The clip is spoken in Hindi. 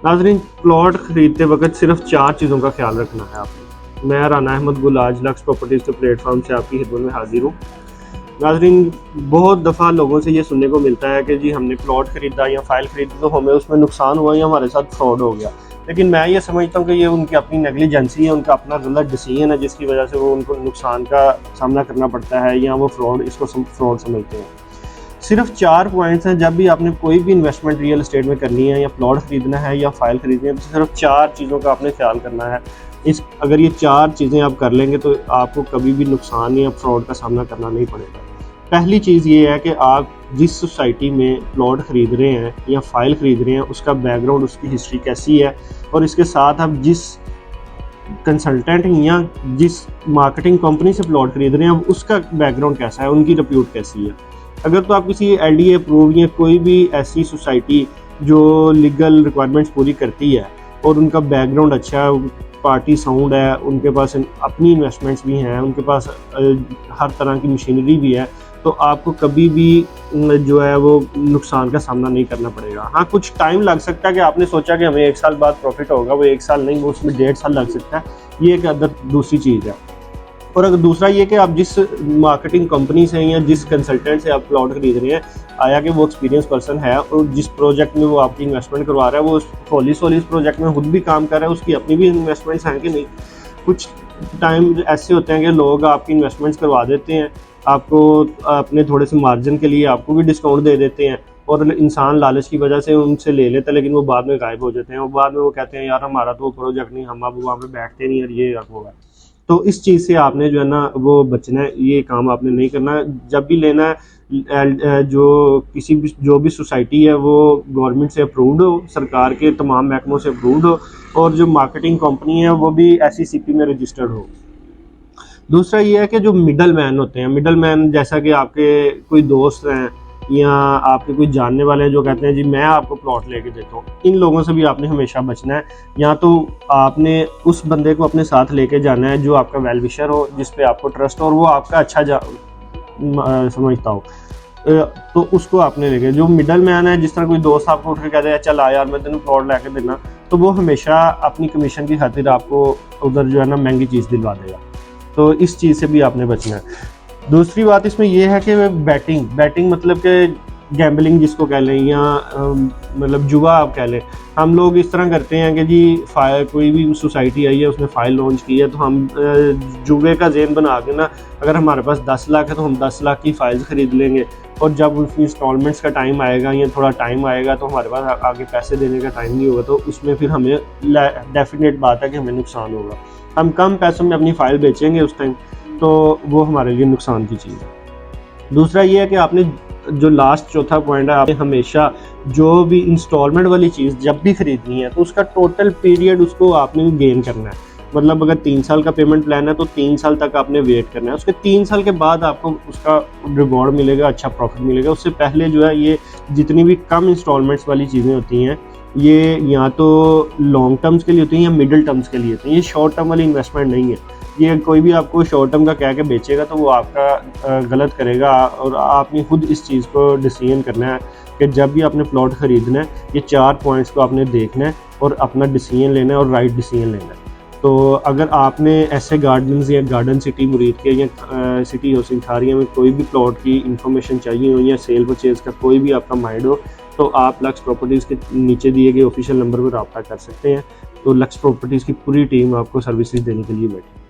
नाज़रीन, प्लॉट ख़रीदते वक्त सिर्फ 4 चीज़ों का ख्याल रखना है आपने। मैं राना अहमद गुल आज लक्स प्रॉपर्टीज़ के प्लेटफॉर्म से आपकी खिदमत में हाजिर हूँ। नाज़रीन, बहुत दफ़ा लोगों से ये सुनने को मिलता है कि जी हमने प्लॉट ख़रीदा या फ़ाइल ख़रीदी तो हमें उसमें नुकसान हुआ या हमारे साथ फ्रॉड हो गया। लेकिन मैं ये समझता हूँ कि ये उनकी अपनी नेग्लिजेंसी है, उनका अपना गलत डिसीजन है जिसकी वजह से वो उनको नुकसान का सामना करना पड़ता है या वो इसको फ्रॉड समझते हैं। सिर्फ 4 पॉइंट्स हैं जब भी आपने कोई भी इन्वेस्टमेंट रियल एस्टेट में करनी है या प्लॉट खरीदना है या फाइल खरीदनी है, तो सिर्फ 4 चीज़ों का आपने ख्याल करना है। अगर ये 4 चीज़ें आप कर लेंगे तो आपको कभी भी नुकसान या फ्रॉड का सामना करना नहीं पड़ेगा। पहली चीज़ ये है कि आप जिस सोसाइटी में प्लॉट ख़रीद रहे हैं या फाइल ख़रीद रहे हैं उसका बैकग्राउंड, उसकी हिस्ट्री कैसी है, और इसके साथ आप जिस कंसल्टेंट या जिस मार्केटिंग कंपनी से प्लॉट खरीद रहे हैं उसका बैकग्राउंड कैसा है, उनकी रिप्यूट कैसी है। अगर तो आप किसी LDA अप्रूव या कोई भी ऐसी सोसाइटी जो लीगल रिक्वायरमेंट्स पूरी करती है और उनका बैकग्राउंड अच्छा है, पार्टी साउंड है, उनके पास अपनी इन्वेस्टमेंट्स भी हैं, उनके पास हर तरह की मशीनरी भी है, तो आपको कभी भी जो है वो नुकसान का सामना नहीं करना पड़ेगा। हाँ, कुछ टाइम लग सकता है कि आपने सोचा कि हमें 1 साल बाद प्रॉफिट होगा, वो 1 साल नहीं, वो उसमें 1.5 साल लग सकता है। ये एक अदर दूसरी चीज़ है। और अगर दूसरा ये कि आप जिस मार्केटिंग कंपनी से या जिस कंसल्टेंट से आप प्लॉट खरीद रहे हैं, आया कि वो एक्सपीरियंस पर्सन है और जिस प्रोजेक्ट में वो आपकी इन्वेस्टमेंट करवा रहा है वो सोली इस प्रोजेक्ट में खुद भी काम कर रहा है, उसकी अपनी भी इन्वेस्टमेंट्स हैं कि नहीं। कुछ टाइम ऐसे होते हैं कि लोग आपकी इन्वेस्टमेंट्स करवा देते हैं, आपको अपने थोड़े से मार्जिन के लिए आपको भी डिस्काउंट दे देते हैं, और इंसान लालच की वजह से उनसे ले लेता है, लेकिन वो बाद में गायब हो जाते हैं। और बाद में वो कहते हैं यार हमारा तो प्रोजेक्ट नहीं, हम अब वहाँ पे बैठते नहीं, और ये होगा। तो इस चीज़ से आपने जो है ना वो बचना है, ये काम आपने नहीं करना। जब भी लेना है जो भी सोसाइटी है वो गवर्नमेंट से अप्रूव्ड हो, सरकार के तमाम महकमों से अप्रूव्ड हो, और जो मार्केटिंग कंपनी है वो भी SECP में रजिस्टर्ड हो। दूसरा ये है कि जो मिडल मैन होते हैं, मिडल मैन जैसा कि आपके कोई दोस्त हैं या आपके कोई जानने वाले हैं जो कहते हैं जी मैं आपको प्लॉट लेके देता हूँ, इन लोगों से भी आपने हमेशा बचना है। या तो आपने उस बंदे को अपने साथ लेके जाना है जो आपका वेल विशर हो, जिस पे आपको ट्रस्ट हो और वो आपका अच्छा समझता हो, तो उसको आपने लेके। जो मिडल मैन है, जिस तरह कोई दोस्त आपको उठ के कहते हैं चल आ यार मैं तेन प्लॉट लेके देना, तो वो हमेशा अपनी कमीशन की खातिर आपको उधर जो है ना महंगी चीज़ दिलवा देगा। तो इस चीज़ से भी आपने बचना है। दूसरी बात इसमें यह है कि बैटिंग मतलब कि गैम्बलिंग जिसको कह लें, या मतलब जुआ आप कह लें। हम लोग इस तरह करते हैं कि जी कोई भी सोसाइटी आई है, उसने फाइल लॉन्च की है, तो हम जुए का ज़हन बना के ना, अगर हमारे पास 10 लाख है तो हम 10 लाख की फाइल्स ख़रीद लेंगे, और जब उसकी इंस्टॉलमेंट्स का टाइम आएगा या थोड़ा टाइम आएगा तो हमारे पास आगे पैसे देने का टाइम नहीं होगा, तो उसमें फिर हमें डेफिनेट बात है कि हमें नुकसान होगा। हम कम पैसों में अपनी फ़ाइल बेचेंगे उस टाइम, तो वो हमारे लिए नुकसान की चीज़ है। दूसरा ये है कि आपने जो लास्ट चौथा पॉइंट है, आपने हमेशा जो भी इंस्टॉलमेंट वाली चीज़ जब भी ख़रीदनी है तो उसका टोटल पीरियड उसको आपने गेन करना है। मतलब अगर 3 साल का पेमेंट प्लान है तो 3 साल तक आपने वेट करना है, उसके 3 साल के बाद आपको उसका रिवॉर्ड मिलेगा, अच्छा प्रॉफिट मिलेगा। उससे पहले जो है ये जितनी भी कम इंस्टॉलमेंट्स वाली चीज़ें होती हैं, ये या तो लॉन्ग टर्म्स के लिए होती हैं या मिडिल टर्म्स के लिए होती हैं, ये शॉर्ट टर्म वाली इन्वेस्टमेंट नहीं है। ये कोई भी आपको शॉर्ट टर्म का कह के बेचेगा तो वो आपका गलत करेगा, और आपने खुद इस चीज़ को डिसीजन करना है कि जब भी आपने प्लॉट ख़रीदना है ये 4 पॉइंट्स को आपने देखना है और अपना डिसीजन लेना है, और राइट डिसीजन लेना है। तो अगर आपने ऐसे गार्डन्स या गार्डन सिटी मुरीद के या सिटी हाउसिंग खारिया में कोई भी प्लॉट की इन्फॉर्मेशन चाहिए हो या सेल परचेज़ का कोई भी आपका माइंड हो, तो आप लक्स प्रॉपर्टीज़ के नीचे दिए गए ऑफिशियल नंबर पर रब्ता कर सकते हैं। तो लक्स प्रॉपर्टीज़ की पूरी टीम आपको सर्विसेज देने के लिए बैठी।